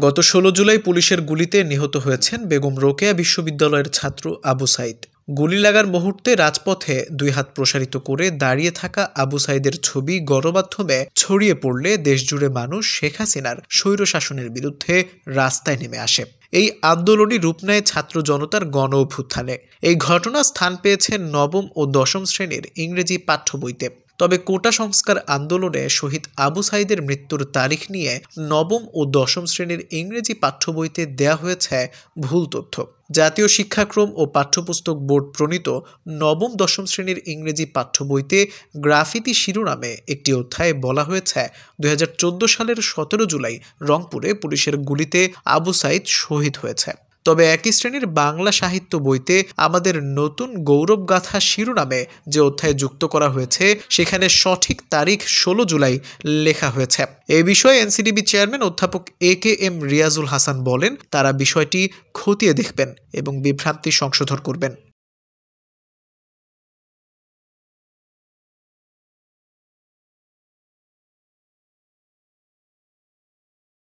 গত ১৬ জুলাই পুলিশের গুলিতে নিহত হয়েছেন বেগম রোকেয়া বিশ্ববিদ্যালয়ের ছাত্র আবু সাইদ। গুলি লাগার মুহূর্তে রাজপথে দুই হাত প্রসারিত করে দাঁড়িয়ে থাকা আবু সাইদের ছবি গণমাধ্যমে ছড়িয়ে পড়লে দেশজুড়ে মানুষ শেখ হাসিনার স্বৈরশাসনের বিরুদ্ধে রাস্তায় নেমে আসে। এই আন্দোলনই রূপ নেয় ছাত্র জনতার গণ অভ্যুত্থানে। এই ঘটনা স্থান পেয়েছে নবম ও দশম শ্রেণীর ইংরেজি পাঠ্য বইতে। তবে কোটা সংস্কার আন্দোলনে শহীদ আবু সাইদের মৃত্যুর তারিখ নিয়ে নবম ও দশম শ্রেণীর ইংরেজি পাঠ্য বইতে দেয়া হয়েছে ভুল তথ্য। জাতীয় শিক্ষাক্রম ও পাঠ্যপুস্তক বোর্ড প্রণীত নবম দশম শ্রেণীর ইংরেজি পাঠ্য বইতে গ্রাফিতি শিরোনামে একটি অধ্যায়ে বলা হয়েছে ২০১৪ সালের ১৭ জুলাই রংপুরে পুলিশের গুলিতে আবু সাইদ শহীদ হয়েছে। তবে একই শ্রেণীর বাংলা সাহিত্য বইতে আমাদের নতুন গৌরবগাথা শিরোনামে যে অধ্যায় যুক্ত করা হয়েছে সেখানে সঠিক তারিখ ১৬ জুলাই লেখা হয়েছে। এই বিষয়ে এনসিটিবি চেয়ারম্যান অধ্যাপক AKM রিয়াজুল হাসান বলেন, তারা বিষয়টি খতিয়ে দেখবেন এবং বিভ্রান্তি সংশোধন করবেন।